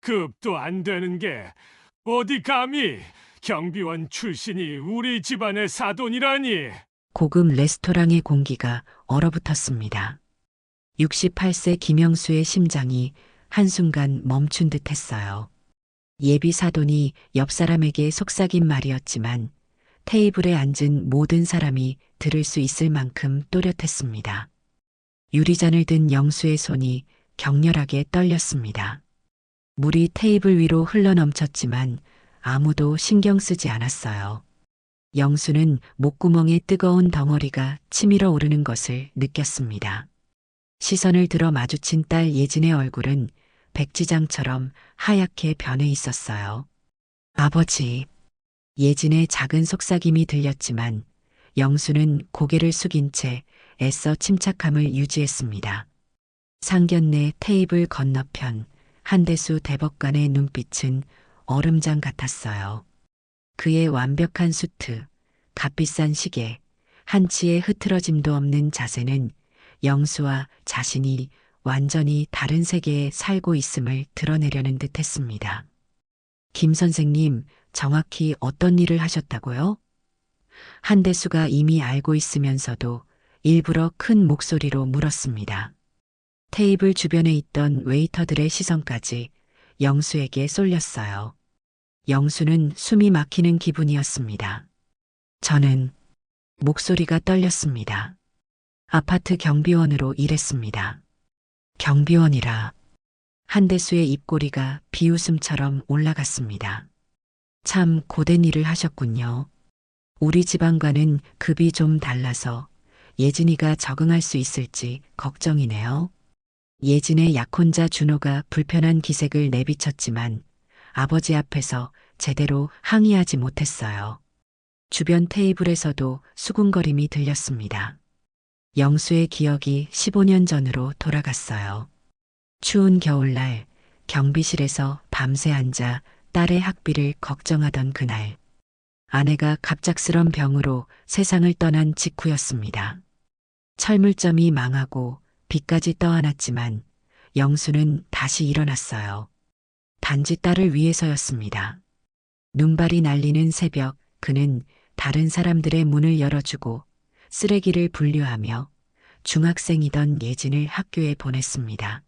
급도 안 되는 게 어디 감히 경비원 출신이 우리 집안의 사돈이라니. 고급 레스토랑의 공기가 얼어붙었습니다. 68세 김영수의 심장이 한순간 멈춘 듯 했어요. 예비 사돈이 옆 사람에게 속삭인 말이었지만 테이블에 앉은 모든 사람이 들을 수 있을 만큼 또렷했습니다. 유리잔을 든 영수의 손이 격렬하게 떨렸습니다. 물이 테이블 위로 흘러넘쳤지만 아무도 신경 쓰지 않았어요. 영수는 목구멍에 뜨거운 덩어리가 치밀어 오르는 것을 느꼈습니다. 시선을 들어 마주친 딸 예진의 얼굴은 백지장처럼 하얗게 변해 있었어요. 아버지. 예진의 작은 속삭임이 들렸지만 영수는 고개를 숙인 채 애써 침착함을 유지했습니다. 상견례 테이블 건너편 한대수 대법관의 눈빛은 얼음장 같았어요. 그의 완벽한 수트, 값비싼 시계, 한치의 흐트러짐도 없는 자세는 영수와 자신이 완전히 다른 세계에 살고 있음을 드러내려는 듯 했습니다. 김 선생님, 정확히 어떤 일을 하셨다고요? 한대수가 이미 알고 있으면서도 일부러 큰 목소리로 물었습니다. 테이블 주변에 있던 웨이터들의 시선까지 영수에게 쏠렸어요. 영수는 숨이 막히는 기분이었습니다. 저는 목소리가 떨렸습니다. 아파트 경비원으로 일했습니다. 경비원이라. 한대수의 입꼬리가 비웃음처럼 올라갔습니다. 참 고된 일을 하셨군요. 우리 집안과는 급이 좀 달라서 예진이가 적응할 수 있을지 걱정이네요. 예진의 약혼자 준호가 불편한 기색을 내비쳤지만 아버지 앞에서 제대로 항의하지 못했어요. 주변 테이블에서도 수군거림이 들렸습니다. 영수의 기억이 15년 전으로 돌아갔어요. 추운 겨울날 경비실에서 밤새 앉아 딸의 학비를 걱정하던 그날. 아내가 갑작스런 병으로 세상을 떠난 직후였습니다. 철물점이 망하고 빚까지 떠안았지만 영수는 다시 일어났어요. 단지 딸을 위해서였습니다. 눈발이 날리는 새벽 그는 다른 사람들의 문을 열어주고 쓰레기를 분류하며 중학생이던 예진을 학교에 보냈습니다.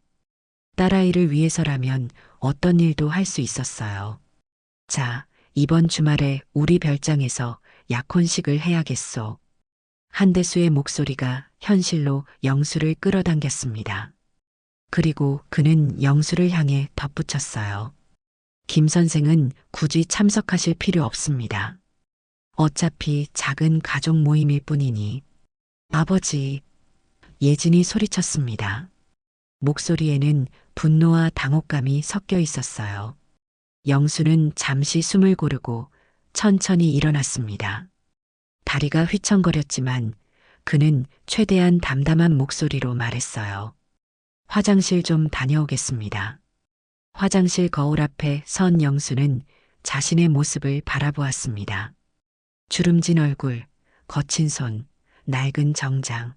딸아이를 위해서라면 어떤 일도 할 수 있었어요. 자, 이번 주말에 우리 별장에서 약혼식을 해야겠소. 한대수의 목소리가 현실로 영수를 끌어당겼습니다. 그리고 그는 영수를 향해 덧붙였어요. 김 선생은 굳이 참석하실 필요 없습니다. 어차피 작은 가족 모임일 뿐이니. 아버지. 예진이 소리쳤습니다. 목소리에는 분노와 당혹감이 섞여 있었어요. 영수는 잠시 숨을 고르고 천천히 일어났습니다. 다리가 휘청거렸지만 그는 최대한 담담한 목소리로 말했어요. 화장실 좀 다녀오겠습니다. 화장실 거울 앞에 선 영수는 자신의 모습을 바라보았습니다. 주름진 얼굴, 거친 손, 낡은 정장.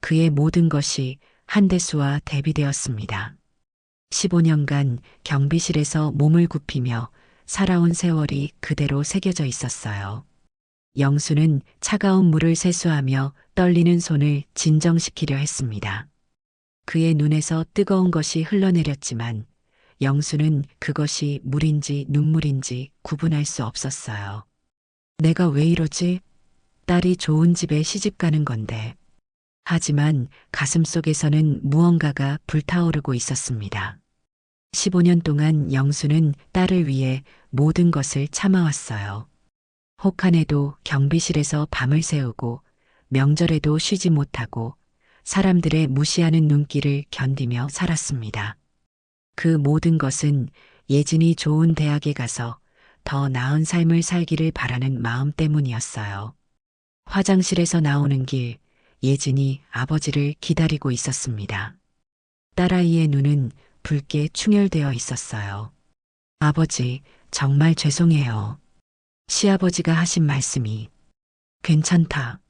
그의 모든 것이 한대수와 대비되었습니다. 15년간 경비실에서 몸을 굽히며 살아온 세월이 그대로 새겨져 있었어요. 영수는 차가운 물을 세수하며 떨리는 손을 진정시키려 했습니다. 그의 눈에서 뜨거운 것이 흘러내렸지만 영수는 그것이 물인지 눈물인지 구분할 수 없었어요. 내가 왜 이러지? 딸이 좋은 집에 시집 가는 건데. 하지만 가슴속에서는 무언가가 불타오르고 있었습니다. 15년 동안 영수는 딸을 위해 모든 것을 참아왔어요. 혹한에도 경비실에서 밤을 새우고 명절에도 쉬지 못하고 사람들의 무시하는 눈길을 견디며 살았습니다. 그 모든 것은 예진이 좋은 대학에 가서 더 나은 삶을 살기를 바라는 마음 때문이었어요. 화장실에서 나오는 길, 예진이 아버지를 기다리고 있었습니다. 딸아이의 눈은 붉게 충혈되어 있었어요. 아버지, 정말 죄송해요. 시아버지가 하신 말씀이. 괜찮다.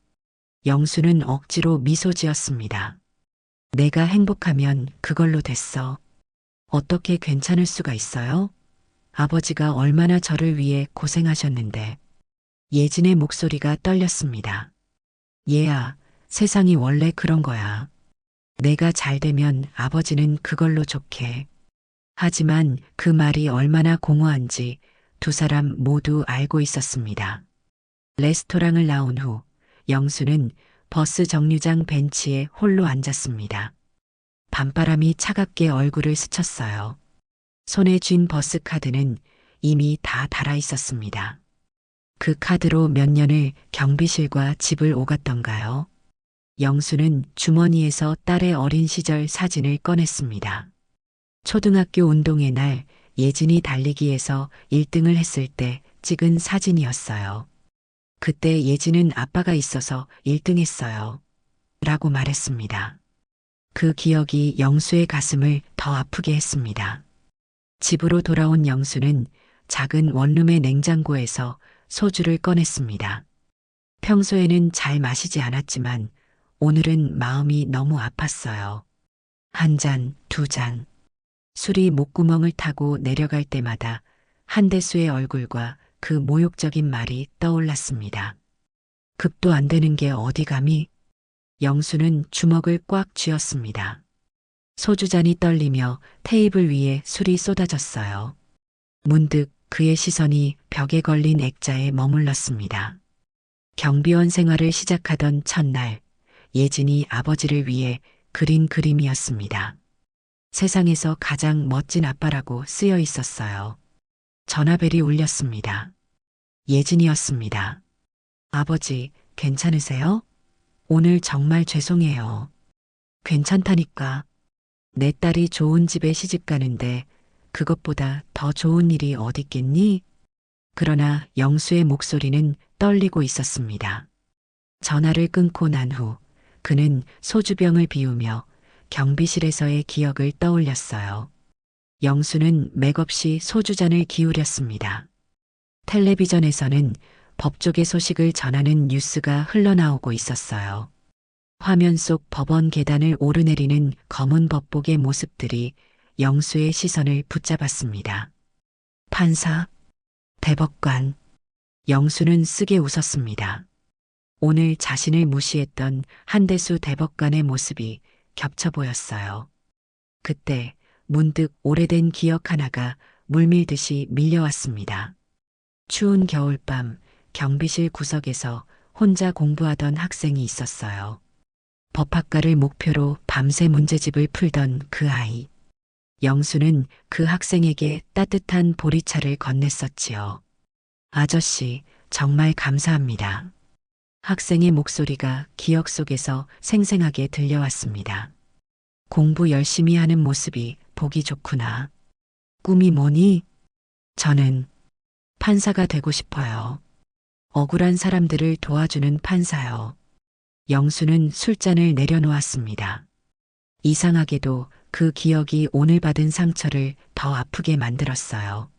영수는 억지로 미소 지었습니다. 내가 행복하면 그걸로 됐어. 어떻게 괜찮을 수가 있어요? 아버지가 얼마나 저를 위해 고생하셨는데. 예진의 목소리가 떨렸습니다. 얘야, 세상이 원래 그런 거야. 내가 잘 되면 아버지는 그걸로 좋게. 하지만 그 말이 얼마나 공허한지 두 사람 모두 알고 있었습니다. 레스토랑을 나온 후 영수는 버스 정류장 벤치에 홀로 앉았습니다. 밤바람이 차갑게 얼굴을 스쳤어요. 손에 쥔 버스 카드는 이미 다 달아 있었습니다. 그 카드로 몇 년을 경비실과 집을 오갔던가요? 영수는 주머니에서 딸의 어린 시절 사진을 꺼냈습니다. 초등학교 운동회 날 예진이 달리기에서 1등을 했을 때 찍은 사진이었어요. 그때 예진은 아빠가 있어서 1등 했어요. 라고 말했습니다. 그 기억이 영수의 가슴을 더 아프게 했습니다. 집으로 돌아온 영수는 작은 원룸의 냉장고에서 소주를 꺼냈습니다. 평소에는 잘 마시지 않았지만 오늘은 마음이 너무 아팠어요. 한 잔, 두 잔. 술이 목구멍을 타고 내려갈 때마다 한대수의 얼굴과 그 모욕적인 말이 떠올랐습니다. 급도 안 되는 게 어디 감히? 영수는 주먹을 꽉 쥐었습니다. 소주잔이 떨리며 테이블 위에 술이 쏟아졌어요. 문득 그의 시선이 벽에 걸린 액자에 머물렀습니다. 경비원 생활을 시작하던 첫날, 예진이 아버지를 위해 그린 그림이었습니다. 세상에서 가장 멋진 아빠라고 쓰여 있었어요. 전화벨이 울렸습니다. 예진이었습니다. 아버지, 괜찮으세요? 오늘 정말 죄송해요. 괜찮다니까. 내 딸이 좋은 집에 시집 가는데 그것보다 더 좋은 일이 어딨겠니? 그러나 영수의 목소리는 떨리고 있었습니다. 전화를 끊고 난 후 그는 소주병을 비우며 경비실에서의 기억을 떠올렸어요. 영수는 맥없이 소주잔을 기울였습니다. 텔레비전에서는 법조계 소식을 전하는 뉴스가 흘러나오고 있었어요. 화면 속 법원 계단을 오르내리는 검은 법복의 모습들이 영수의 시선을 붙잡았습니다. 판사, 대법관, 영수는 쓰게 웃었습니다. 오늘 자신을 무시했던 한대수 대법관의 모습이 겹쳐 보였어요. 그때 문득 오래된 기억 하나가 물밀듯이 밀려왔습니다. 추운 겨울밤 경비실 구석에서 혼자 공부하던 학생이 있었어요. 법학과를 목표로 밤새 문제집을 풀던 그 아이. 영수는 그 학생에게 따뜻한 보리차를 건넸었지요. 아저씨, 정말 감사합니다. 학생의 목소리가 기억 속에서 생생하게 들려왔습니다. 공부 열심히 하는 모습이 보기 좋구나. 꿈이 뭐니? 저는 판사가 되고 싶어요. 억울한 사람들을 도와주는 판사요. 영수는 술잔을 내려놓았습니다. 이상하게도 그 기억이 오늘 받은 상처를 더 아프게 만들었어요.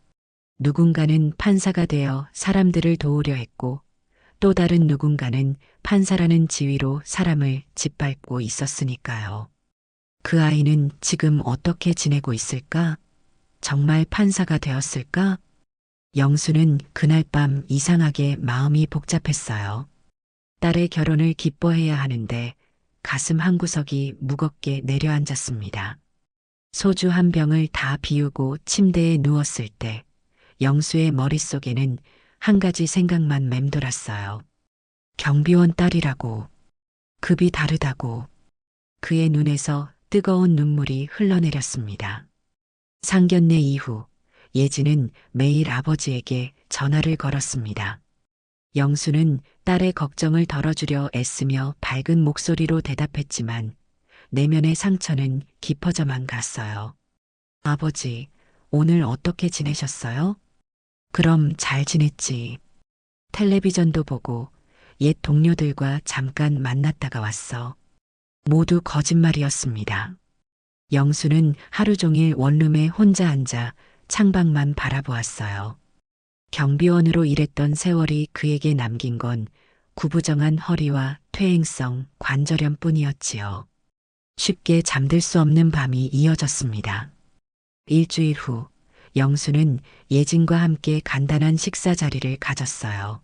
누군가는 판사가 되어 사람들을 도우려 했고 또 다른 누군가는 판사라는 지위로 사람을 짓밟고 있었으니까요. 그 아이는 지금 어떻게 지내고 있을까? 정말 판사가 되었을까? 영수는 그날 밤 이상하게 마음이 복잡했어요. 딸의 결혼을 기뻐해야 하는데 가슴 한구석이 무겁게 내려앉았습니다. 소주 한 병을 다 비우고 침대에 누웠을 때 영수의 머릿속에는 한 가지 생각만 맴돌았어요. 경비원 딸이라고, 급이 다르다고. 그의 눈에서 뜨거운 눈물이 흘러내렸습니다. 상견례 이후 예진은 매일 아버지에게 전화를 걸었습니다. 영수는 딸의 걱정을 덜어주려 애쓰며 밝은 목소리로 대답했지만 내면의 상처는 깊어져만 갔어요. 아버지, 오늘 어떻게 지내셨어요? 그럼 잘 지냈지. 텔레비전도 보고 옛 동료들과 잠깐 만났다가 왔어. 모두 거짓말이었습니다. 영수는 하루 종일 원룸에 혼자 앉아 창밖만 바라보았어요. 경비원으로 일했던 세월이 그에게 남긴 건 구부정한 허리와 퇴행성 관절염뿐이었지요. 쉽게 잠들 수 없는 밤이 이어졌습니다. 일주일 후 영수는 예진과 함께 간단한 식사 자리를 가졌어요.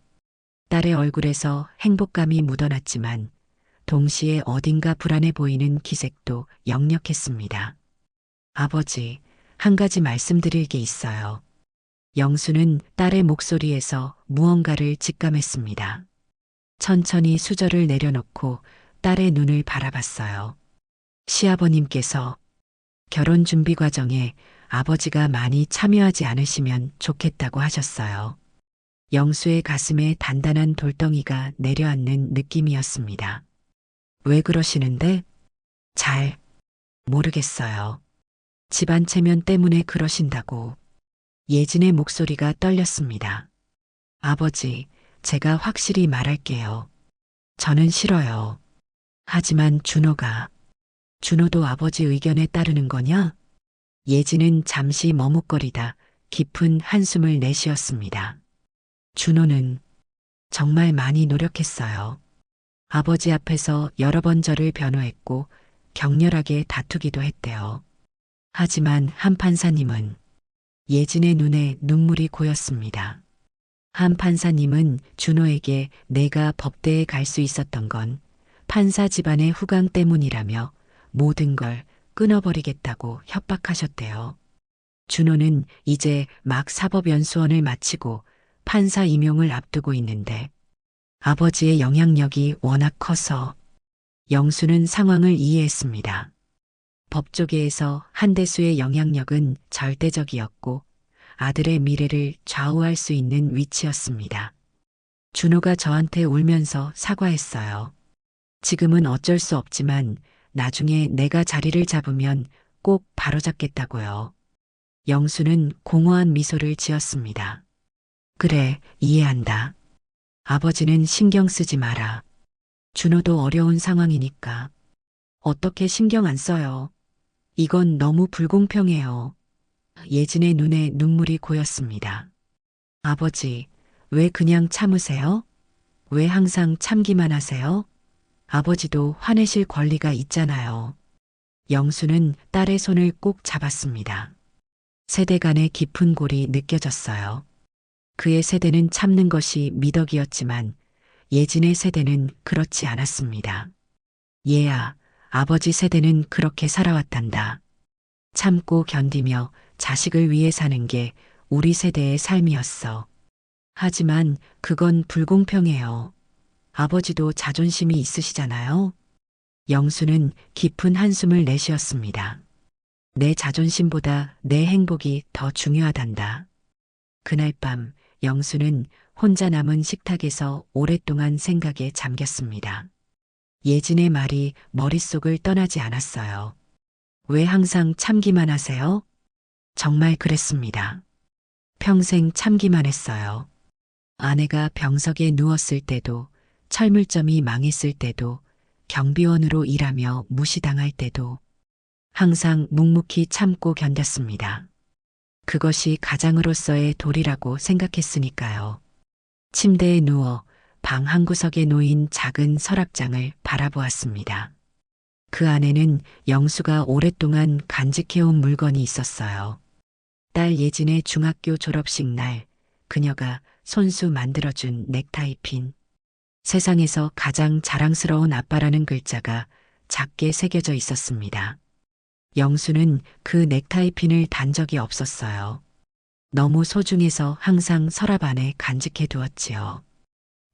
딸의 얼굴에서 행복감이 묻어났지만 동시에 어딘가 불안해 보이는 기색도 역력했습니다. 아버지, 한 가지 말씀드릴 게 있어요. 영수는 딸의 목소리에서 무언가를 직감했습니다. 천천히 수저를 내려놓고 딸의 눈을 바라봤어요. 시아버님께서 결혼 준비 과정에 아버지가 많이 참여하지 않으시면 좋겠다고 하셨어요. 영수의 가슴에 단단한 돌덩이가 내려앉는 느낌이었습니다. 왜 그러시는데? 잘 모르겠어요. 집안 체면 때문에 그러신다고. 예진의 목소리가 떨렸습니다. 아버지, 제가 확실히 말할게요. 저는 싫어요. 하지만 준호도 아버지 의견에 따르는 거냐? 예진은 잠시 머뭇거리다 깊은 한숨을 내쉬었습니다. 준호는 정말 많이 노력했어요. 아버지 앞에서 여러 번 저를 변호했고 격렬하게 다투기도 했대요. 하지만 한 판사님은 예진의 눈에 눈물이 고였습니다. 한 판사님은 준호에게 내가 법대에 갈 수 있었던 건 판사 집안의 후광 때문이라며 모든 걸 끊어버리겠다고 협박하셨대요. 준호는 이제 막 사법연수원을 마치고 판사 임용을 앞두고 있는데 아버지의 영향력이 워낙 커서 영수는 상황을 이해했습니다. 법조계에서 한대수의 영향력은 절대적이었고 아들의 미래를 좌우할 수 있는 위치였습니다. 준호가 저한테 울면서 사과했어요. 지금은 어쩔 수 없지만 나중에 내가 자리를 잡으면 꼭 바로잡겠다고요. 영수는 공허한 미소를 지었습니다. 그래, 이해한다. 아버지는 신경 쓰지 마라. 준호도 어려운 상황이니까. 어떻게 신경 안 써요? 이건 너무 불공평해요. 예진의 눈에 눈물이 고였습니다. 아버지, 왜 그냥 참으세요? 왜 항상 참기만 하세요? 아버지도 화내실 권리가 있잖아요. 영수는 딸의 손을 꼭 잡았습니다. 세대 간의 깊은 골이 느껴졌어요. 그의 세대는 참는 것이 미덕이었지만 예진의 세대는 그렇지 않았습니다. 얘야, 아버지 세대는 그렇게 살아왔단다. 참고 견디며 자식을 위해 사는 게 우리 세대의 삶이었어. 하지만 그건 불공평해요. 아버지도 자존심이 있으시잖아요. 영수는 깊은 한숨을 내쉬었습니다. 내 자존심보다 내 행복이 더 중요하단다. 그날 밤 영수는 혼자 남은 식탁에서 오랫동안 생각에 잠겼습니다. 예진의 말이 머릿속을 떠나지 않았어요. 왜 항상 참기만 하세요? 정말 그랬습니다. 평생 참기만 했어요. 아내가 병석에 누웠을 때도, 철물점이 망했을 때도, 경비원으로 일하며 무시당할 때도 항상 묵묵히 참고 견뎠습니다. 그것이 가장으로서의 도리라고 생각했으니까요. 침대에 누워 방 한구석에 놓인 작은 서랍장을 바라보았습니다. 그 안에는 영수가 오랫동안 간직해온 물건이 있었어요. 딸 예진의 중학교 졸업식 날 그녀가 손수 만들어준 넥타이 핀. 세상에서 가장 자랑스러운 아빠라는 글자가 작게 새겨져 있었습니다. 영수는 그 넥타이 핀을 단 적이 없었어요. 너무 소중해서 항상 서랍 안에 간직해 두었지요.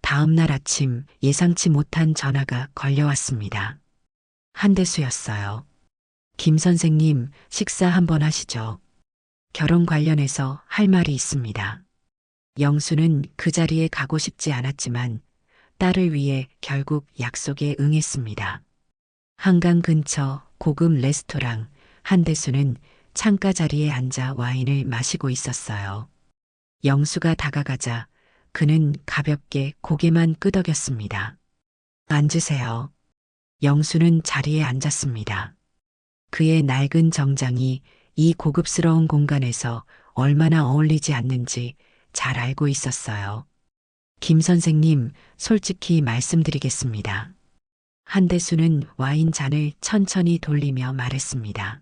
다음 날 아침 예상치 못한 전화가 걸려왔습니다. 한대수였어요. 김 선생님, 식사 한번 하시죠. 결혼 관련해서 할 말이 있습니다. 영수는 그 자리에 가고 싶지 않았지만 딸을 위해 결국 약속에 응했습니다. 한강 근처 고급 레스토랑 한대수는 창가 자리에 앉아 와인을 마시고 있었어요. 영수가 다가가자 그는 가볍게 고개만 끄덕였습니다. 앉으세요. 영수는 자리에 앉았습니다. 그의 낡은 정장이 이 고급스러운 공간에서 얼마나 어울리지 않는지 잘 알고 있었어요. 김 선생님, 솔직히 말씀드리겠습니다. 한대수는 와인 잔을 천천히 돌리며 말했습니다.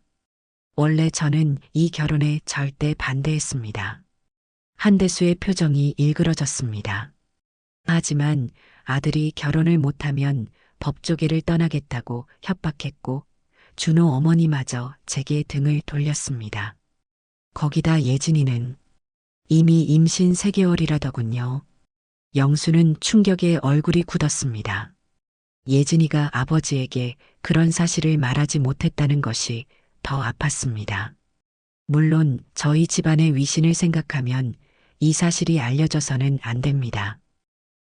원래 저는 이 결혼에 절대 반대했습니다. 한대수의 표정이 일그러졌습니다. 하지만 아들이 결혼을 못하면 법조계를 떠나겠다고 협박했고 준호 어머니마저 제게 등을 돌렸습니다. 거기다 예진이는 이미 임신 3개월이라더군요. 영수는 충격에 얼굴이 굳었습니다. 예진이가 아버지에게 그런 사실을 말하지 못했다는 것이 더 아팠습니다. 물론 저희 집안의 위신을 생각하면 이 사실이 알려져서는 안 됩니다.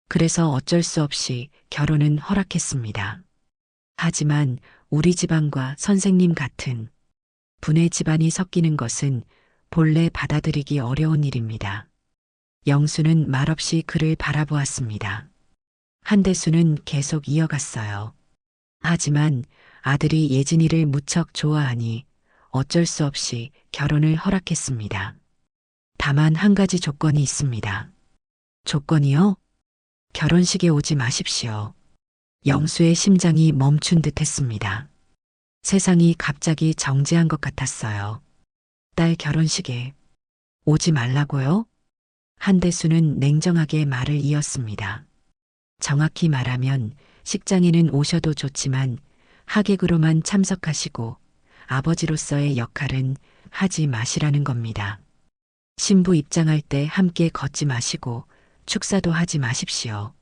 그래서 어쩔 수 없이 결혼은 허락했습니다. 하지만 우리 집안과 선생님 같은 분의 집안이 섞이는 것은 본래 받아들이기 어려운 일입니다. 영수는 말없이 그를 바라보았습니다. 한대수는 계속 이어갔어요. 하지만 아들이 예진이를 무척 좋아하니 어쩔 수 없이 결혼을 허락했습니다. 다만 한 가지 조건이 있습니다. 조건이요? 결혼식에 오지 마십시오. 영수의 심장이 멈춘 듯 했습니다. 세상이 갑자기 정지한 것 같았어요. 딸 결혼식에 오지 말라고요? 한대수는 냉정하게 말을 이었습니다. 정확히 말하면 식장에는 오셔도 좋지만 하객으로만 참석하시고 아버지로서의 역할은 하지 마시라는 겁니다. 신부 입장할 때 함께 걷지 마시고 축사도 하지 마십시오.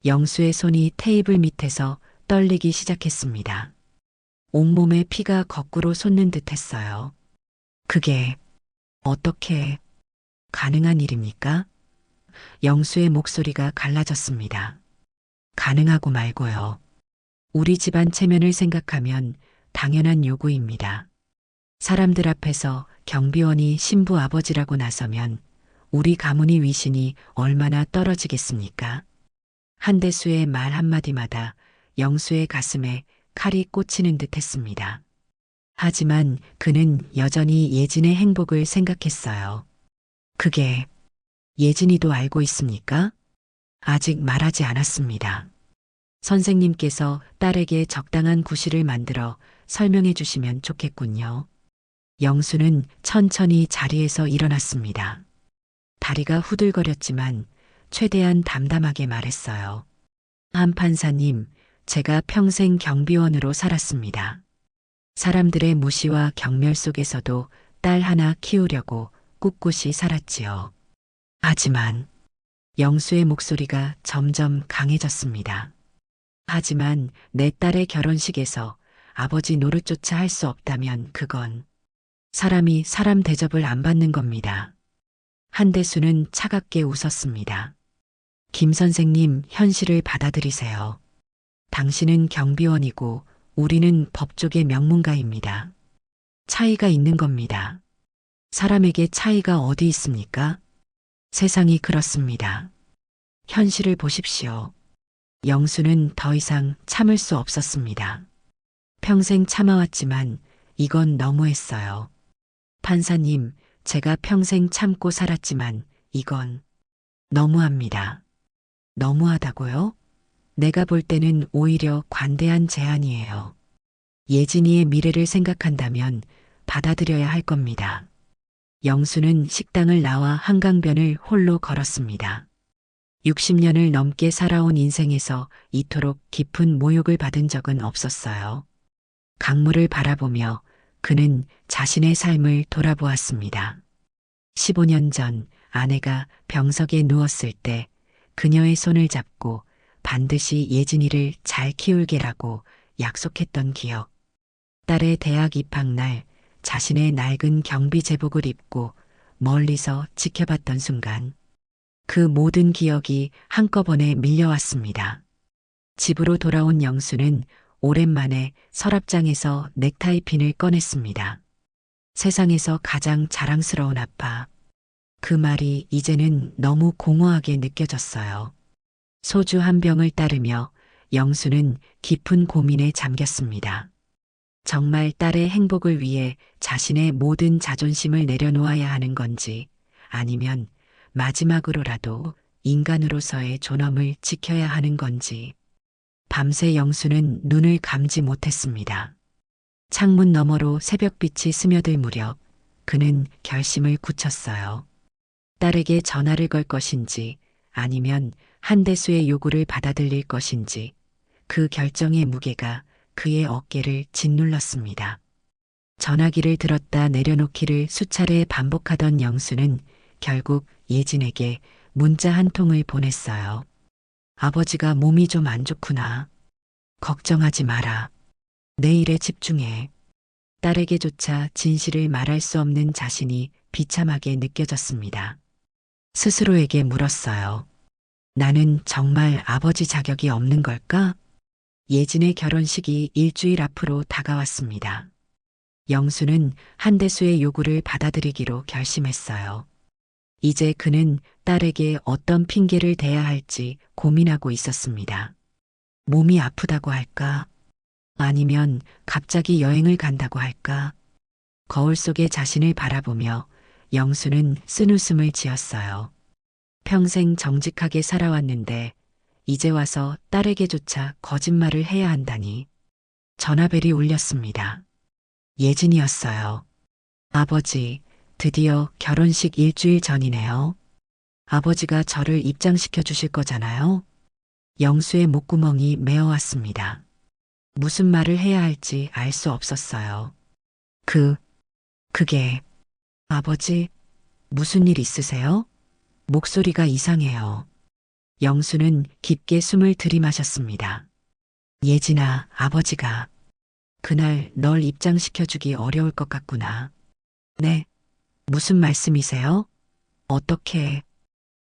영수의 손이 테이블 밑에서 떨리기 시작했습니다. 온몸에 피가 거꾸로 솟는 듯 했어요. 그게 어떻게 가능한 일입니까? 영수의 목소리가 갈라졌습니다. 가능하고 말고요. 우리 집안 체면을 생각하면 당연한 요구입니다. 사람들 앞에서 경비원이 신부 아버지라고 나서면 우리 가문의 위신이 얼마나 떨어지겠습니까? 한대수의 말 한마디마다 영수의 가슴에 칼이 꽂히는 듯 했습니다. 하지만 그는 여전히 예진의 행복을 생각했어요. 그게 예진이도 알고 있습니까? 아직 말하지 않았습니다. 선생님께서 딸에게 적당한 구실을 만들어 설명해 주시면 좋겠군요. 영수는 천천히 자리에서 일어났습니다. 다리가 후들거렸지만 최대한 담담하게 말했어요. 한 판사님, 제가 평생 경비원으로 살았습니다. 사람들의 무시와 경멸 속에서도 딸 하나 키우려고 꿋꿋이 살았지요. 하지만 영수의 목소리가 점점 강해졌습니다. 하지만 내 딸의 결혼식에서 아버지 노릇조차 할 수 없다면 그건 사람이 사람 대접을 안 받는 겁니다. 한대수는 차갑게 웃었습니다. 김 선생님, 현실을 받아들이세요. 당신은 경비원이고 우리는 법조계 명문가입니다. 차이가 있는 겁니다. 사람에게 차이가 어디 있습니까? 세상이 그렇습니다. 현실을 보십시오. 영수는 더 이상 참을 수 없었습니다. 평생 참아왔지만 이건 너무했어요. 판사님, 제가 평생 참고 살았지만 이건 너무합니다. 너무하다고요? 내가 볼 때는 오히려 관대한 제안이에요. 예진이의 미래를 생각한다면 받아들여야 할 겁니다. 영수는 식당을 나와 한강변을 홀로 걸었습니다. 60년을 넘게 살아온 인생에서 이토록 깊은 모욕을 받은 적은 없었어요. 강물을 바라보며 그는 자신의 삶을 돌아보았습니다. 15년 전 아내가 병석에 누웠을 때 그녀의 손을 잡고 반드시 예진이를 잘 키울게라고 약속했던 기억. 딸의 대학 입학날 자신의 낡은 경비 제복을 입고 멀리서 지켜봤던 순간 그 모든 기억이 한꺼번에 밀려왔습니다. 집으로 돌아온 영수는 오랜만에 서랍장에서 넥타이 핀을 꺼냈습니다. 세상에서 가장 자랑스러운 아빠. 그 말이 이제는 너무 공허하게 느껴졌어요. 소주 한 병을 따르며 영수는 깊은 고민에 잠겼습니다. 정말 딸의 행복을 위해 자신의 모든 자존심을 내려놓아야 하는 건지 아니면 마지막으로라도 인간으로서의 존엄을 지켜야 하는 건지 밤새 영수는 눈을 감지 못했습니다. 창문 너머로 새벽빛이 스며들 무렵 그는 결심을 굳혔어요. 딸에게 전화를 걸 것인지 아니면 한대수의 요구를 받아들일 것인지 그 결정의 무게가 그의 어깨를 짓눌렀습니다. 전화기를 들었다 내려놓기를 수차례 반복하던 영수는 결국 예진에게 문자 한 통을 보냈어요. 아버지가 몸이 좀 안 좋구나. 걱정하지 마라. 내 일에 집중해. 딸에게조차 진실을 말할 수 없는 자신이 비참하게 느껴졌습니다. 스스로에게 물었어요. 나는 정말 아버지 자격이 없는 걸까? 예진의 결혼식이 일주일 앞으로 다가왔습니다. 영수는 한대수의 요구를 받아들이기로 결심했어요. 이제 그는 딸에게 어떤 핑계를 대야 할지 고민하고 있었습니다. 몸이 아프다고 할까? 아니면 갑자기 여행을 간다고 할까? 거울 속에 자신을 바라보며 영수는 쓴웃음을 지었어요. 평생 정직하게 살아왔는데 이제 와서 딸에게조차 거짓말을 해야 한다니. 전화벨이 울렸습니다. 예진이었어요. 아버지, 드디어 결혼식 일주일 전이네요. 아버지가 저를 입장시켜 주실 거잖아요. 영수의 목구멍이 메어왔습니다. 무슨 말을 해야 할지 알 수 없었어요. 그게, 아버지, 무슨 일 있으세요? 목소리가 이상해요. 영수는 깊게 숨을 들이마셨습니다. 예진아, 아버지가 그날 널 입장시켜주기 어려울 것 같구나. 네, 무슨 말씀이세요? 어떻게?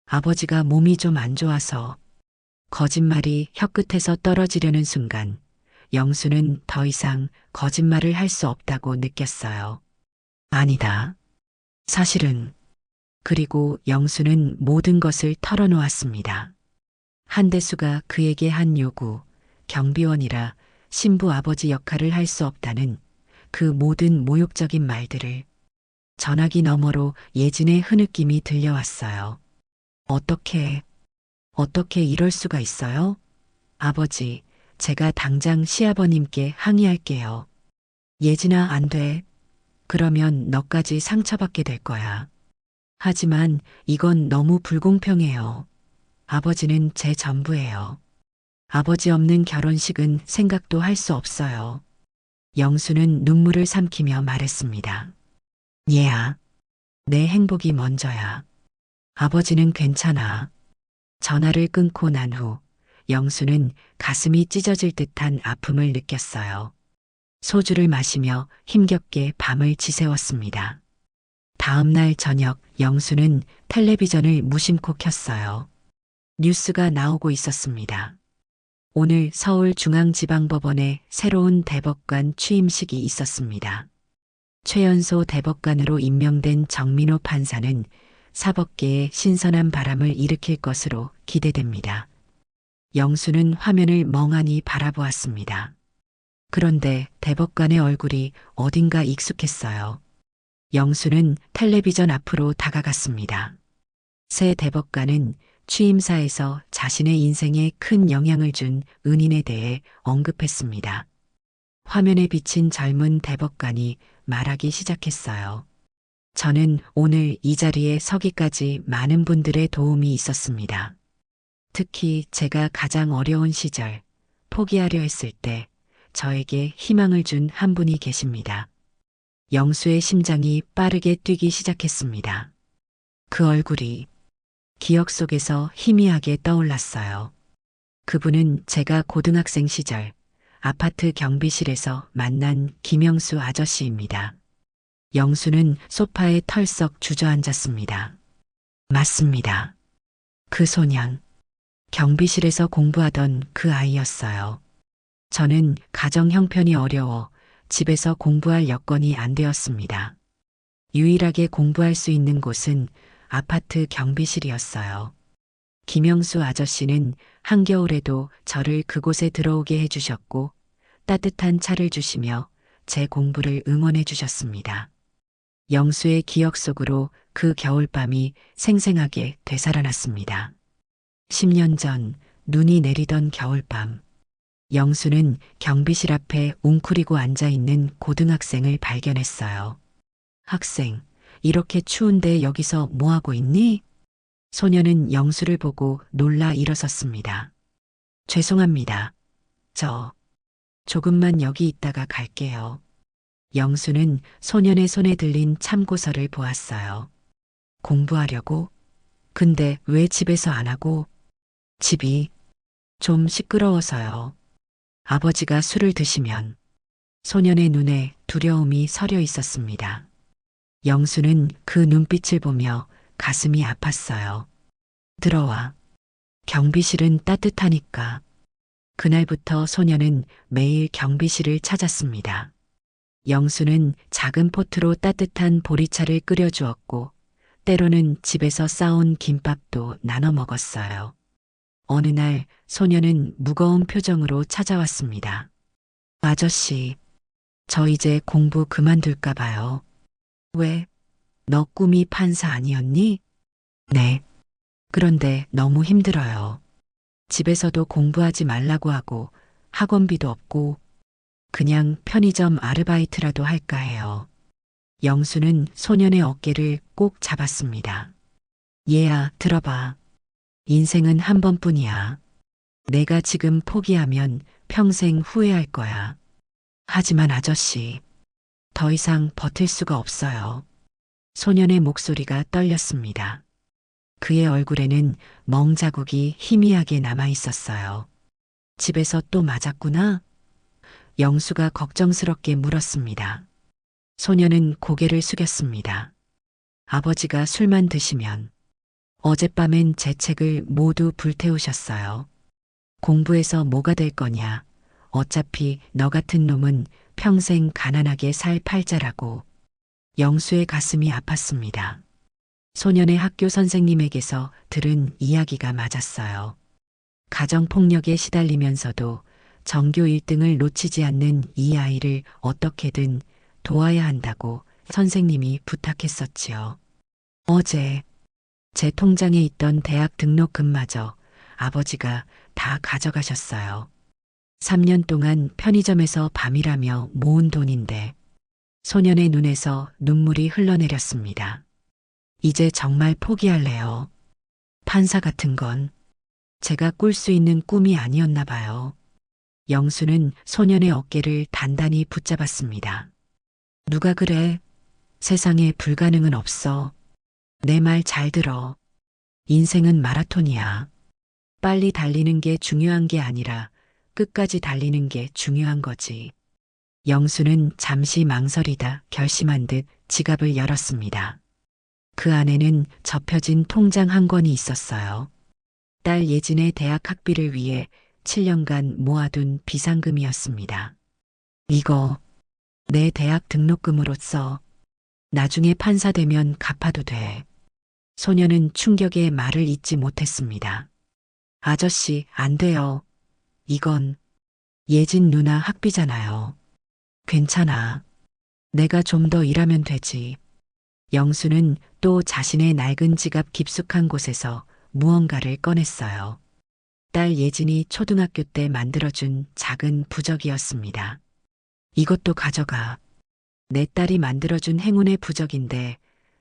아버지가 몸이 좀 안 좋아서. 거짓말이 혀끝에서 떨어지려는 순간 영수는 더 이상 거짓말을 할 수 없다고 느꼈어요. 아니다. 사실은. 그리고 영수는 모든 것을 털어놓았습니다. 한대수가 그에게 한 요구, 경비원이라 신부 아버지 역할을 할 수 없다는 그 모든 모욕적인 말들을. 전화기 너머로 예진의 흐느낌이 들려왔어요. 어떻게 이럴 수가 있어요? 아버지, 제가 당장 시아버님께 항의할게요. 예진아, 안 돼. 그러면 너까지 상처받게 될 거야. 하지만 이건 너무 불공평해요. 아버지는 제 전부예요. 아버지 없는 결혼식은 생각도 할 수 없어요. 영수는 눈물을 삼키며 말했습니다. 얘야, 내 행복이 먼저야. 아버지는 괜찮아. 전화를 끊고 난 후 영수는 가슴이 찢어질 듯한 아픔을 느꼈어요. 소주를 마시며 힘겹게 밤을 지새웠습니다. 다음 날 저녁 영수는 텔레비전을 무심코 켰어요. 뉴스가 나오고 있었습니다. 오늘 서울중앙지방법원에 새로운 대법관 취임식이 있었습니다. 최연소 대법관으로 임명된 정민호 판사는 사법계에 신선한 바람을 일으킬 것으로 기대됩니다. 영수는 화면을 멍하니 바라보았습니다. 그런데 대법관의 얼굴이 어딘가 익숙했어요. 영수는 텔레비전 앞으로 다가갔습니다. 새 대법관은 취임사에서 자신의 인생에 큰 영향을 준 은인에 대해 언급했습니다. 화면에 비친 젊은 대법관이 말하기 시작했어요. 저는 오늘 이 자리에 서기까지 많은 분들의 도움이 있었습니다. 특히 제가 가장 어려운 시절, 포기하려 했을 때 저에게 희망을 준 한 분이 계십니다. 영수의 심장이 빠르게 뛰기 시작했습니다. 그 얼굴이 기억 속에서 희미하게 떠올랐어요. 그분은 제가 고등학생 시절 아파트 경비실에서 만난 김영수 아저씨입니다. 영수는 소파에 털썩 주저앉았습니다. 맞습니다. 그 소년, 경비실에서 공부하던 그 아이였어요. 저는 가정 형편이 어려워 집에서 공부할 여건이 안 되었습니다. 유일하게 공부할 수 있는 곳은 아파트 경비실이었어요. 김영수 아저씨는 한겨울에도 저를 그곳에 들어오게 해주셨고 따뜻한 차를 주시며 제 공부를 응원해 주셨습니다. 영수의 기억 속으로 그 겨울밤이 생생하게 되살아났습니다. 10년 전 눈이 내리던 겨울밤. 영수는 경비실 앞에 웅크리고 앉아 있는 고등학생을 발견했어요. 학생, 이렇게 추운데 여기서 뭐 하고 있니? 소녀는 영수를 보고 놀라 일어섰습니다. 죄송합니다. 저 조금만 여기 있다가 갈게요. 영수는 소년의 손에 들린 참고서를 보았어요. 공부하려고? 근데 왜 집에서 안 하고? 집이 좀 시끄러워서요. 아버지가 술을 드시면 소년의 눈에 두려움이 서려 있었습니다. 영수는 그 눈빛을 보며 가슴이 아팠어요. 들어와. 경비실은 따뜻하니까. 그날부터 소년은 매일 경비실을 찾았습니다. 영수는 작은 포트로 따뜻한 보리차를 끓여주었고, 때로는 집에서 싸온 김밥도 나눠 먹었어요. 어느 날 소년은 무거운 표정으로 찾아왔습니다. 아저씨, 저 이제 공부 그만둘까 봐요. 왜? 너 꿈이 판사 아니었니? 네. 그런데 너무 힘들어요. 집에서도 공부하지 말라고 하고 학원비도 없고 그냥 편의점 아르바이트라도 할까 해요. 영수는 소년의 어깨를 꼭 잡았습니다. 얘야, 들어봐. 인생은 한 번뿐이야. 내가 지금 포기하면 평생 후회할 거야. 하지만 아저씨, 더 이상 버틸 수가 없어요. 소년의 목소리가 떨렸습니다. 그의 얼굴에는 멍자국이 희미하게 남아 있었어요. 집에서 또 맞았구나? 영수가 걱정스럽게 물었습니다. 소년은 고개를 숙였습니다. 아버지가 술만 드시면 어젯밤엔 제 책을 모두 불태우셨어요. 공부해서 뭐가 될 거냐. 어차피 너 같은 놈은 평생 가난하게 살 팔자라고. 영수의 가슴이 아팠습니다. 소년의 학교 선생님에게서 들은 이야기가 맞았어요. 가정폭력에 시달리면서도 전교 1등을 놓치지 않는 이 아이를 어떻게든 도와야 한다고 선생님이 부탁했었지요. 어제 제 통장에 있던 대학 등록금마저 아버지가 다 가져가셨어요. 3년 동안 편의점에서 밤이라며 모은 돈인데 소년의 눈에서 눈물이 흘러내렸습니다. 이제 정말 포기할래요. 판사 같은 건 제가 꿀 수 있는 꿈이 아니었나 봐요. 영수는 소년의 어깨를 단단히 붙잡았습니다. 누가 그래? 세상에 불가능은 없어. 내 말 잘 들어. 인생은 마라톤이야. 빨리 달리는 게 중요한 게 아니라 끝까지 달리는 게 중요한 거지. 영수는 잠시 망설이다 결심한 듯 지갑을 열었습니다. 그 안에는 접혀진 통장 한 권이 있었어요. 딸 예진의 대학 학비를 위해 7년간 모아둔 비상금이었습니다. 이거 내 대학 등록금으로 써. 나중에 판사 되면 갚아도 돼. 소녀는 충격에 말을 잇지 못했습니다. 아저씨, 안 돼요. 이건 예진 누나 학비잖아요. 괜찮아. 내가 좀 더 일하면 되지. 영수는 또 자신의 낡은 지갑 깊숙한 곳에서 무언가를 꺼냈어요. 딸 예진이 초등학교 때 만들어준 작은 부적이었습니다. 이것도 가져가. 내 딸이 만들어준 행운의 부적인데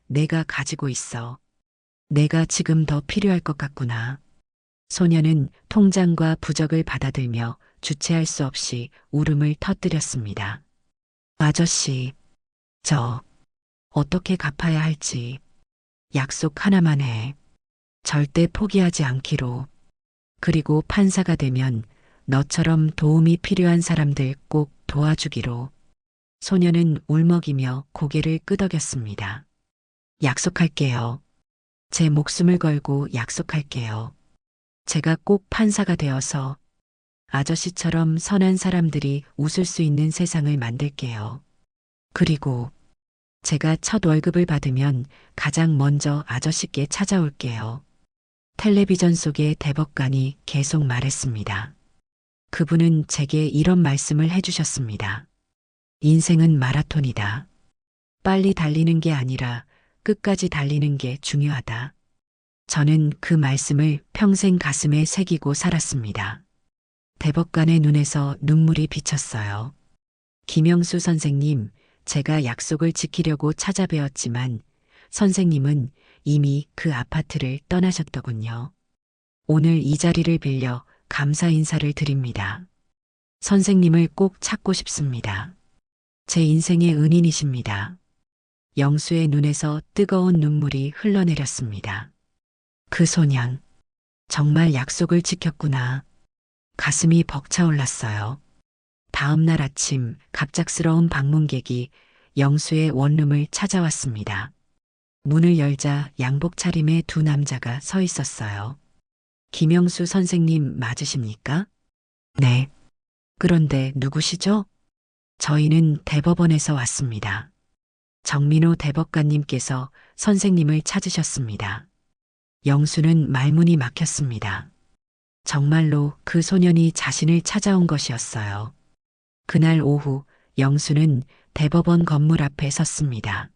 내가 가지고 있어. 내가 지금 더 필요할 것 같구나. 소녀는 통장과 부적을 받아들며 주체할 수 없이 울음을 터뜨렸습니다. 아저씨, 저 어떻게 갚아야 할지 약속 하나만 해. 절대 포기하지 않기로. 그리고 판사가 되면 너처럼 도움이 필요한 사람들 꼭 도와주기로. 소녀는 울먹이며 고개를 끄덕였습니다. 약속할게요. 제 목숨을 걸고 약속할게요. 제가 꼭 판사가 되어서 아저씨처럼 선한 사람들이 웃을 수 있는 세상을 만들게요. 그리고 제가 첫 월급을 받으면 가장 먼저 아저씨께 찾아올게요. 텔레비전 속의 대법관이 계속 말했습니다. 그분은 제게 이런 말씀을 해주셨습니다. 인생은 마라톤이다. 빨리 달리는 게 아니라 끝까지 달리는 게 중요하다. 저는 그 말씀을 평생 가슴에 새기고 살았습니다. 대법관의 눈에서 눈물이 비쳤어요. 김영수 선생님, 제가 약속을 지키려고 찾아뵈었지만 선생님은 이미 그 아파트를 떠나셨더군요. 오늘 이 자리를 빌려 감사 인사를 드립니다. 선생님을 꼭 찾고 싶습니다. 제 인생의 은인이십니다. 영수의 눈에서 뜨거운 눈물이 흘러내렸습니다. 그 소년, 정말 약속을 지켰구나. 가슴이 벅차올랐어요. 다음 날 아침 갑작스러운 방문객이 영수의 원룸을 찾아왔습니다. 문을 열자 양복 차림의 두 남자가 서 있었어요. 김영수 선생님 맞으십니까? 네. 그런데 누구시죠? 저희는 대법원에서 왔습니다. 정민호 대법관님께서 선생님을 찾으셨습니다. 영수는 말문이 막혔습니다. 정말로 그 소년이 자신을 찾아온 것이었어요. 그날 오후 영수는 대법원 건물 앞에 섰습니다.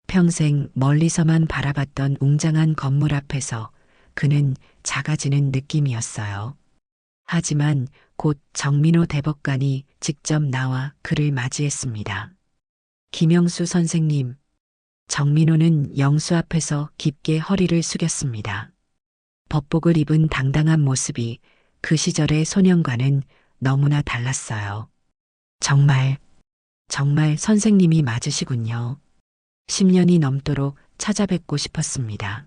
평생 멀리서만 바라봤던 웅장한 건물 앞에서 그는 작아지는 느낌이었어요. 하지만 곧 정민호 대법관이 직접 나와 그를 맞이했습니다. 김영수 선생님, 정민호는 영수 앞에서 깊게 허리를 숙였습니다. 법복을 입은 당당한 모습이 그 시절의 소년과는 너무나 달랐어요. 정말 선생님이 맞으시군요. 10년이 넘도록 찾아뵙고 싶었습니다.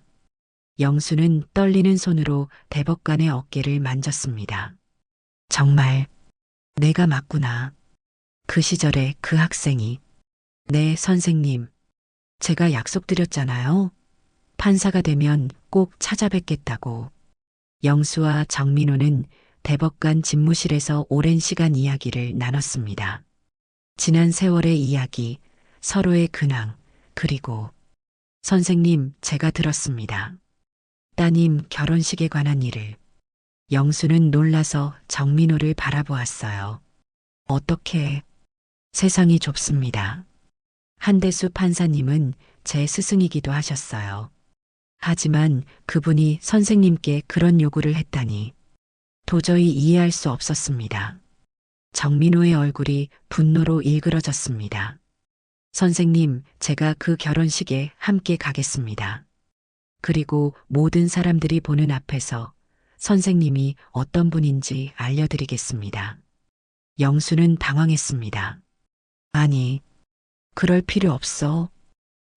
영수는 떨리는 손으로 대법관의 어깨를 만졌습니다. 정말 내가 맞구나. 그 시절의 그 학생이. 네, 선생님. 제가 약속드렸잖아요. 판사가 되면 꼭 찾아뵙겠다고. 영수와 정민호는 대법관 집무실에서 오랜 시간 이야기를 나눴습니다. 지난 세월의 이야기, 서로의 근황, 그리고 선생님, 제가 들었습니다. 따님 결혼식에 관한 일을. 영수는 놀라서 정민호를 바라보았어요. 어떻게? 세상이 좁습니다. 한대수 판사님은 제 스승이기도 하셨어요. 하지만 그분이 선생님께 그런 요구를 했다니 도저히 이해할 수 없었습니다. 정민호의 얼굴이 분노로 일그러졌습니다. 선생님, 제가 그 결혼식에 함께 가겠습니다. 그리고 모든 사람들이 보는 앞에서 선생님이 어떤 분인지 알려드리겠습니다. 영수는 당황했습니다. 아니, 그럴 필요 없어.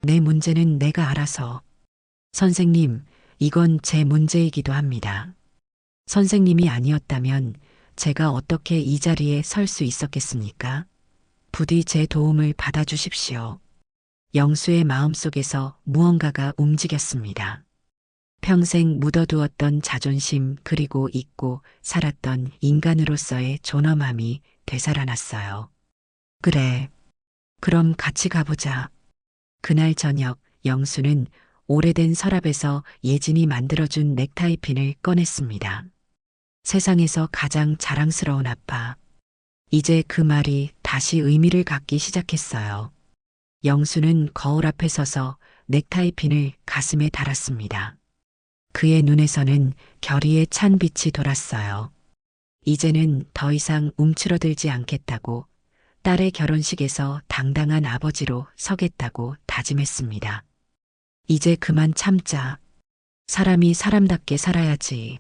내 문제는 내가 알아서. 선생님, 이건 제 문제이기도 합니다. 선생님이 아니었다면 제가 어떻게 이 자리에 설 수 있었겠습니까? 부디 제 도움을 받아주십시오. 영수의 마음속에서 무언가가 움직였습니다. 평생 묻어두었던 자존심 그리고 잊고 살았던 인간으로서의 존엄함이 되살아났어요. 그래. 그럼 같이 가보자. 그날 저녁 영수는 오래된 서랍에서 예진이 만들어준 넥타이 핀을 꺼냈습니다. 세상에서 가장 자랑스러운 아빠. 이제 그 말이 다시 의미를 갖기 시작했어요. 영수는 거울 앞에 서서 넥타이 핀을 가슴에 달았습니다. 그의 눈에서는 결의의 찬 빛이 돌았어요. 이제는 더 이상 움츠러들지 않겠다고, 딸의 결혼식에서 당당한 아버지로 서겠다고 다짐했습니다. 이제 그만 참자. 사람이 사람답게 살아야지.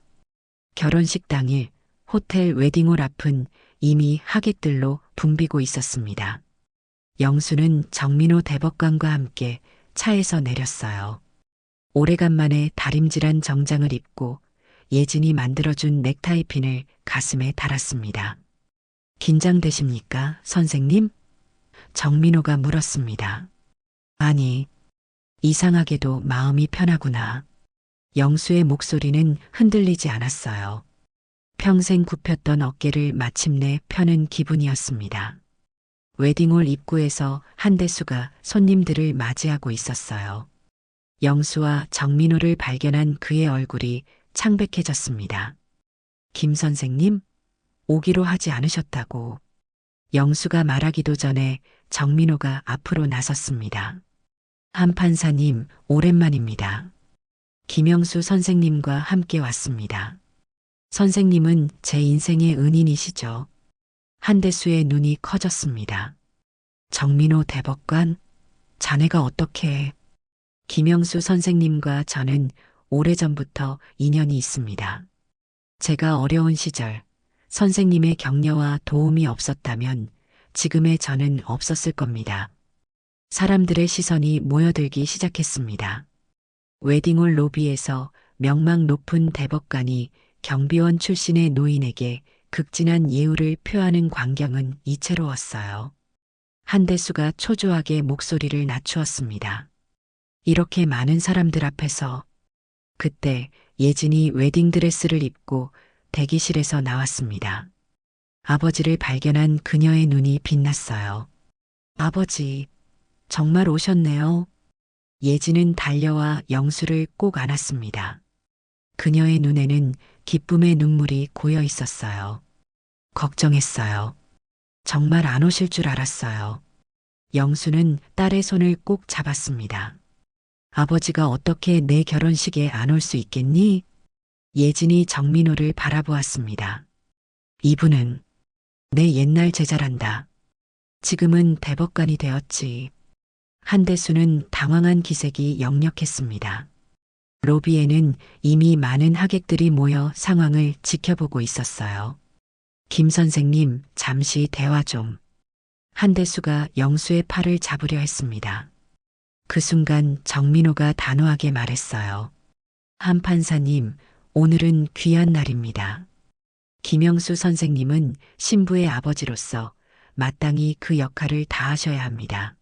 결혼식 당일 호텔 웨딩홀 앞은 이미 하객들로 붐비고 있었습니다. 영수는 정민호 대법관과 함께 차에서 내렸어요. 오래간만에 다림질한 정장을 입고 예진이 만들어준 넥타이 핀을 가슴에 달았습니다. 긴장되십니까, 선생님? 정민호가 물었습니다. 아니, 이상하게도 마음이 편하구나. 영수의 목소리는 흔들리지 않았어요. 평생 굽혔던 어깨를 마침내 펴는 기분이었습니다. 웨딩홀 입구에서 한대수가 손님들을 맞이하고 있었어요. 영수와 정민호를 발견한 그의 얼굴이 창백해졌습니다. 김 선생님, 오기로 하지 않으셨다고. 영수가 말하기도 전에 정민호가 앞으로 나섰습니다. 한 판사님, 오랜만입니다. 김영수 선생님과 함께 왔습니다. 선생님은 제 인생의 은인이시죠. 한대수의 눈이 커졌습니다. 정민호 대법관, 자네가 어떻게 해? 김영수 선생님과 저는 오래전부터 인연이 있습니다. 제가 어려운 시절 선생님의 격려와 도움이 없었다면 지금의 저는 없었을 겁니다. 사람들의 시선이 모여들기 시작했습니다. 웨딩홀 로비에서 명망 높은 대법관이 경비원 출신의 노인에게 극진한 예우를 표하는 광경은 이채로웠어요. 한대수가 초조하게 목소리를 낮추었습니다. 이렇게 많은 사람들 앞에서 그때 예진이 웨딩드레스를 입고 대기실에서 나왔습니다. 아버지를 발견한 그녀의 눈이 빛났어요. 아버지, 정말 오셨네요. 예진은 달려와 영수를 꼭 안았습니다. 그녀의 눈에는 기쁨의 눈물이 고여 있었어요. 걱정했어요. 정말 안 오실 줄 알았어요. 영수는 딸의 손을 꼭 잡았습니다. 아버지가 어떻게 내 결혼식에 안 올 수 있겠니? 예진이 정민호를 바라보았습니다. 이분은 내 옛날 제자란다. 지금은 대법관이 되었지. 한대수는 당황한 기색이 역력했습니다. 로비에는 이미 많은 하객들이 모여 상황을 지켜보고 있었어요. 김 선생님, 잠시 대화 좀. 한대수가 영수의 팔을 잡으려 했습니다. 그 순간 정민호가 단호하게 말했어요. 한 판사님, 오늘은 귀한 날입니다. 김영수 선생님은 신부의 아버지로서 마땅히 그 역할을 다하셔야 합니다.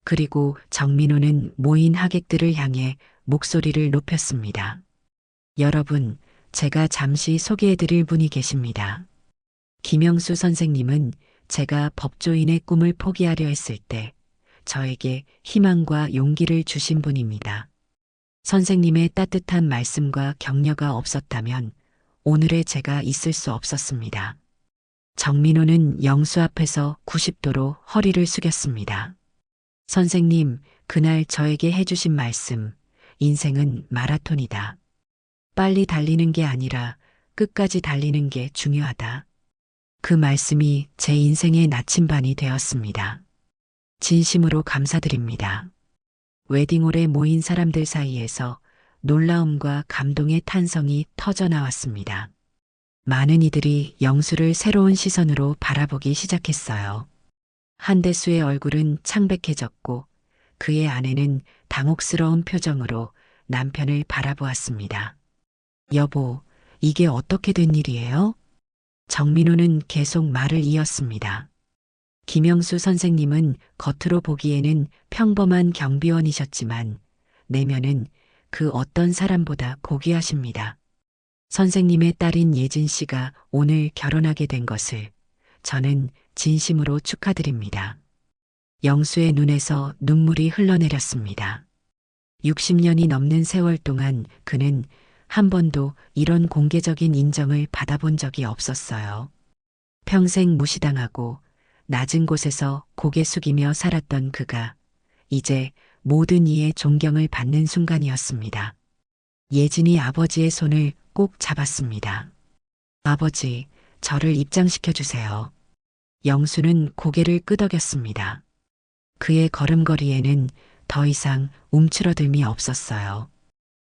그리고 정민호는 모인 하객들을 향해 목소리를 높였습니다. 여러분, 제가 잠시 소개해드릴 분이 계십니다. 김영수 선생님은 제가 법조인의 꿈을 포기하려 했을 때 저에게 희망과 용기를 주신 분입니다. 선생님의 따뜻한 말씀과 격려가 없었다면 오늘의 제가 있을 수 없었습니다. 정민호는 영수 앞에서 90도로 허리를 숙였습니다. 선생님, 그날 저에게 해주신 말씀, 인생은 마라톤이다. 빨리 달리는 게 아니라 끝까지 달리는 게 중요하다. 그 말씀이 제 인생의 나침반이 되었습니다. 진심으로 감사드립니다. 웨딩홀에 모인 사람들 사이에서 놀라움과 감동의 탄성이 터져나왔습니다. 많은 이들이 영수를 새로운 시선으로 바라보기 시작했어요. 한대수의 얼굴은 창백해졌고 그의 아내는 당혹스러운 표정으로 남편을 바라보았습니다. 여보, 이게 어떻게 된 일이에요? 정민호는 계속 말을 이었습니다. 김영수 선생님은 겉으로 보기에는 평범한 경비원이셨지만 내면은 그 어떤 사람보다 고귀하십니다. 선생님의 딸인 예진 씨가 오늘 결혼하게 된 것을 저는 진심으로 축하드립니다. 영수의 눈에서 눈물이 흘러내렸습니다. 60년이 넘는 세월 동안 그는 한 번도 이런 공개적인 인정을 받아본 적이 없었어요. 평생 무시당하고 낮은 곳에서 고개 숙이며 살았던 그가 이제 모든 이의 존경을 받는 순간이었습니다. 예진이 아버지의 손을 꼭 잡았습니다. 아버지, 저를 입장시켜 주세요. 영수는 고개를 끄덕였습니다. 그의 걸음걸이에는 더 이상 움츠러듦이 없었어요.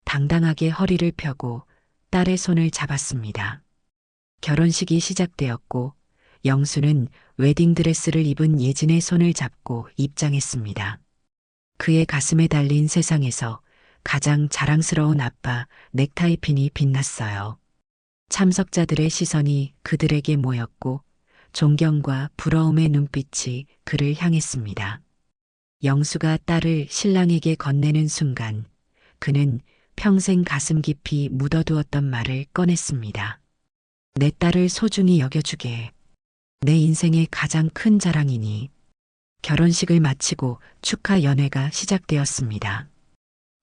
당당하게 허리를 펴고 딸의 손을 잡았습니다. 결혼식이 시작되었고 영수는 웨딩드레스를 입은 예진의 손을 잡고 입장했습니다. 그의 가슴에 달린 세상에서 가장 자랑스러운 아빠 넥타이핀이 빛났어요. 참석자들의 시선이 그들에게 모였고 존경과 부러움의 눈빛이 그를 향했습니다. 영수가 딸을 신랑에게 건네는 순간 그는 평생 가슴 깊이 묻어두었던 말을 꺼냈습니다. 내 딸을 소중히 여겨주게. 내 인생의 가장 큰 자랑이니. 결혼식을 마치고 축하 연회가 시작되었습니다.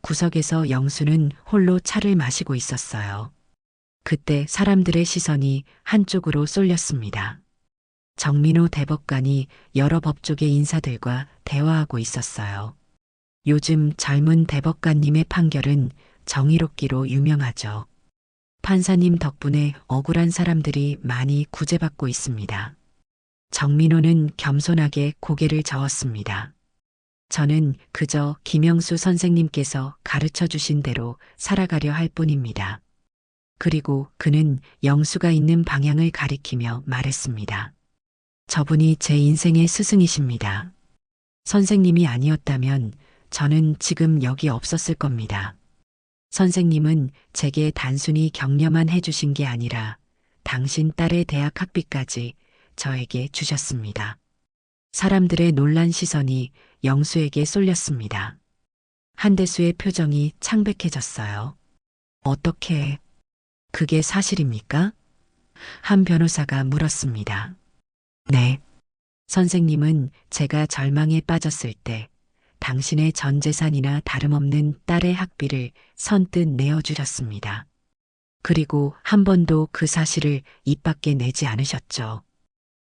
구석에서 영수는 홀로 차를 마시고 있었어요. 그때 사람들의 시선이 한쪽으로 쏠렸습니다. 정민호 대법관이 여러 법조계 인사들과 대화하고 있었어요. 요즘 젊은 대법관님의 판결은 정의롭기로 유명하죠. 판사님 덕분에 억울한 사람들이 많이 구제받고 있습니다. 정민호는 겸손하게 고개를 저었습니다. 저는 그저 김영수 선생님께서 가르쳐 주신 대로 살아가려 할 뿐입니다. 그리고 그는 영수가 있는 방향을 가리키며 말했습니다. 저분이 제 인생의 스승이십니다. 선생님이 아니었다면 저는 지금 여기 없었을 겁니다. 선생님은 제게 단순히 격려만 해주신 게 아니라 당신 딸의 대학 학비까지 저에게 주셨습니다. 사람들의 놀란 시선이 영수에게 쏠렸습니다. 한대수의 표정이 창백해졌어요. 어떻게, 그게 사실입니까? 한 변호사가 물었습니다. 네. 선생님은 제가 절망에 빠졌을 때 당신의 전 재산이나 다름없는 딸의 학비를 선뜻 내어주셨습니다. 그리고 한 번도 그 사실을 입 밖에 내지 않으셨죠.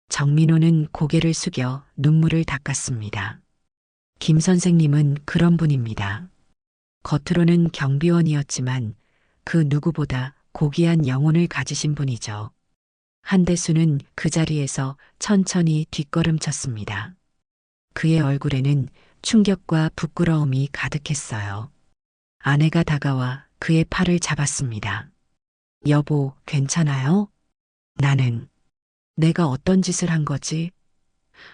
정민호는 고개를 숙여 눈물을 닦았습니다. 김 선생님은 그런 분입니다. 겉으로는 경비원이었지만 그 누구보다 고귀한 영혼을 가지신 분이죠. 한대수는 그 자리에서 천천히 뒷걸음쳤습니다. 그의 얼굴에는 충격과 부끄러움이 가득했어요. 아내가 다가와 그의 팔을 잡았습니다. 여보, 괜찮아요? 내가 어떤 짓을 한 거지?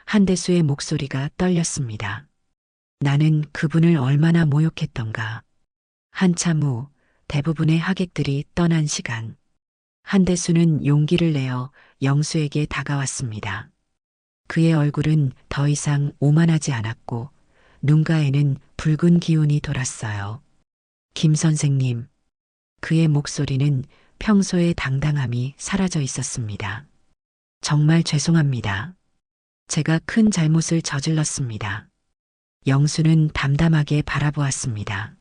한대수의 목소리가 떨렸습니다. 나는 그분을 얼마나 모욕했던가. 한참 후 대부분의 하객들이 떠난 시간. 한대수는 용기를 내어 영수에게 다가왔습니다. 그의 얼굴은 더 이상 오만하지 않았고 눈가에는 붉은 기운이 돌았어요. 김 선생님. 그의 목소리는 평소의 당당함이 사라져 있었습니다. 정말 죄송합니다. 제가 큰 잘못을 저질렀습니다. 영수는 담담하게 바라보았습니다.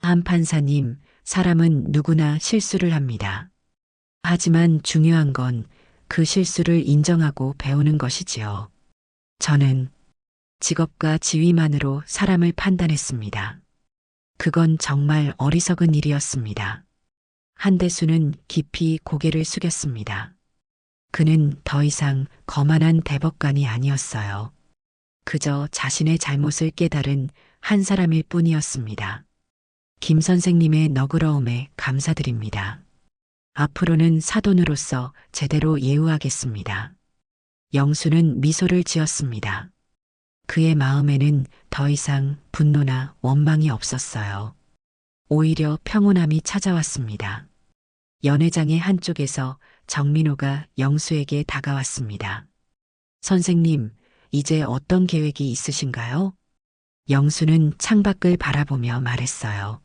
한 판사님, 사람은 누구나 실수를 합니다. 하지만 중요한 건 그 실수를 인정하고 배우는 것이지요. 저는 직업과 지위만으로 사람을 판단했습니다. 그건 정말 어리석은 일이었습니다. 한대수는 깊이 고개를 숙였습니다. 그는 더 이상 거만한 대법관이 아니었어요. 그저 자신의 잘못을 깨달은 한 사람일 뿐이었습니다. 김 선생님의 너그러움에 감사드립니다. 앞으로는 사돈으로서 제대로 예우하겠습니다. 영수는 미소를 지었습니다. 그의 마음에는 더 이상 분노나 원망이 없었어요. 오히려 평온함이 찾아왔습니다. 연회장의 한쪽에서 정민호가 영수에게 다가왔습니다. 선생님, 이제 어떤 계획이 있으신가요? 영수는 창밖을 바라보며 말했어요.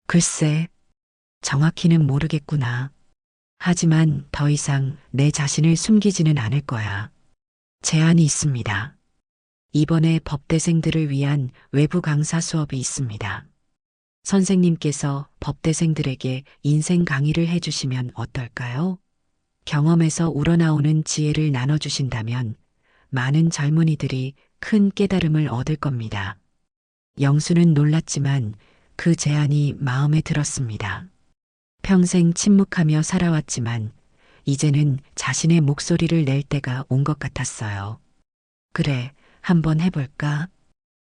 글쎄, 정확히는 모르겠구나. 하지만 더 이상 내 자신을 숨기지는 않을 거야. 제안이 있습니다. 이번에 법대생들을 위한 외부 강사 수업이 있습니다. 선생님께서 법대생들에게 인생 강의를 해주시면 어떨까요? 경험에서 우러나오는 지혜를 나눠주신다면 많은 젊은이들이 큰 깨달음을 얻을 겁니다. 영수는 놀랐지만 그 제안이 마음에 들었습니다. 평생 침묵하며 살아왔지만 이제는 자신의 목소리를 낼 때가 온 것 같았어요. 그래, 한번 해볼까?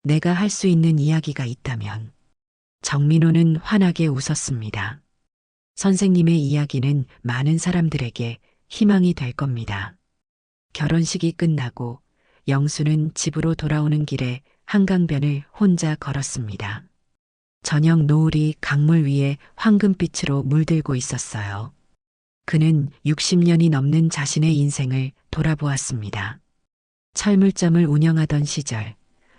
내가 할 수 있는 이야기가 있다면. 정민호는 환하게 웃었습니다. 선생님의 이야기는 많은 사람들에게 희망이 될 겁니다. 결혼식이 끝나고 영수는 집으로 돌아오는 길에 한강변을 혼자 걸었습니다. 저녁 노을이 강물 위에 황금빛으로 물들고 있었어요. 그는 60년이 넘는 자신의 인생을 돌아보았습니다. 철물점을 운영하던 시절,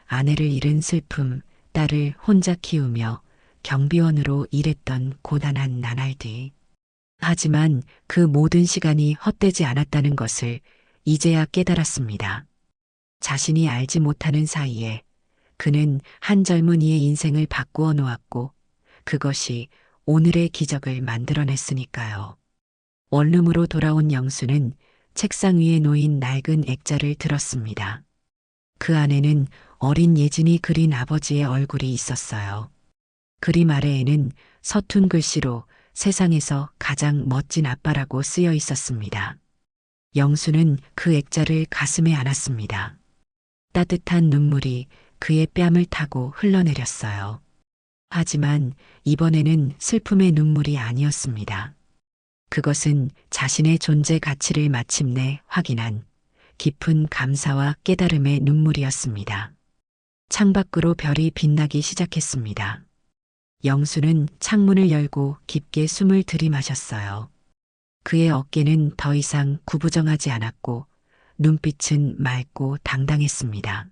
아내를 잃은 슬픔, 딸을 혼자 키우며 경비원으로 일했던 고단한 나날들. 하지만 그 모든 시간이 헛되지 않았다는 것을 이제야 깨달았습니다. 자신이 알지 못하는 사이에 그는 한 젊은이의 인생을 바꾸어 놓았고 그것이 오늘의 기적을 만들어냈으니까요. 원룸으로 돌아온 영수는 책상 위에 놓인 낡은 액자를 들었습니다. 그 안에는 어린 예진이 그린 아버지의 얼굴이 있었어요. 그림 아래에는 서툰 글씨로 세상에서 가장 멋진 아빠라고 쓰여 있었습니다. 영수는 그 액자를 가슴에 안았습니다. 따뜻한 눈물이 그의 뺨을 타고 흘러내렸어요. 하지만 이번에는 슬픔의 눈물이 아니었습니다. 그것은 자신의 존재 가치를 마침내 확인한 깊은 감사와 깨달음의 눈물이었습니다. 창밖으로 별이 빛나기 시작했습니다. 영수는 창문을 열고 깊게 숨을 들이마셨어요. 그의 어깨는 더 이상 구부정하지 않았고 눈빛은 맑고 당당했습니다.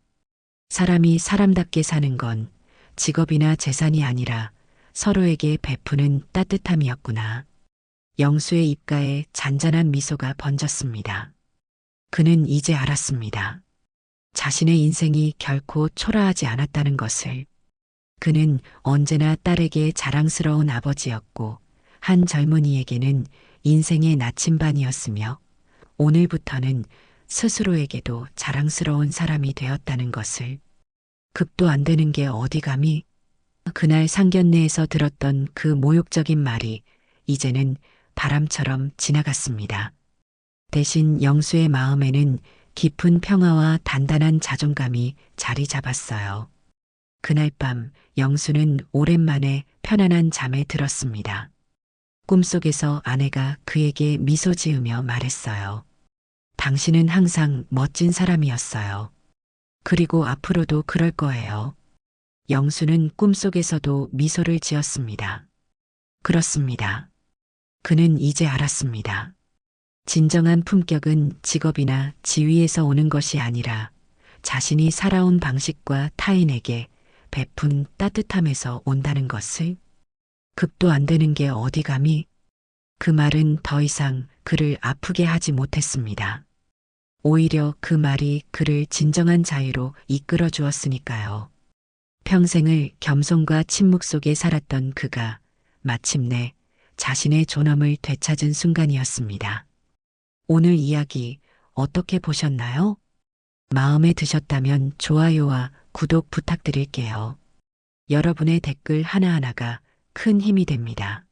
사람이 사람답게 사는 건 직업이나 재산이 아니라 서로에게 베푸는 따뜻함이었구나. 영수의 입가에 잔잔한 미소가 번졌습니다. 그는 이제 알았습니다. 자신의 인생이 결코 초라하지 않았다는 것을. 그는 언제나 딸에게 자랑스러운 아버지였고 한 젊은이에게는 인생의 나침반이었으며 오늘부터는 스스로에게도 자랑스러운 사람이 되었다는 것을. 급도 안 되는 게 어디 감히. 그날 상견례에서 들었던 그 모욕적인 말이 이제는 바람처럼 지나갔습니다. 대신 영수의 마음에는 깊은 평화와 단단한 자존감이 자리 잡았어요. 그날 밤 영수는 오랜만에 편안한 잠에 들었습니다. 꿈속에서 아내가 그에게 미소 지으며 말했어요. 당신은 항상 멋진 사람이었어요. 그리고 앞으로도 그럴 거예요. 영수는 꿈속에서도 미소를 지었습니다. 그렇습니다. 그는 이제 알았습니다. 진정한 품격은 직업이나 지위에서 오는 것이 아니라 자신이 살아온 방식과 타인에게 베푼 따뜻함에서 온다는 것을. 급도 안 되는 게 어디 감히. 그 말은 더 이상 그를 아프게 하지 못했습니다. 오히려 그 말이 그를 진정한 자유로 이끌어 주었으니까요. 평생을 겸손과 침묵 속에 살았던 그가 마침내 자신의 존엄을 되찾은 순간이었습니다. 오늘 이야기 어떻게 보셨나요? 마음에 드셨다면 좋아요와 구독 부탁드릴게요. 여러분의 댓글 하나하나가 큰 힘이 됩니다.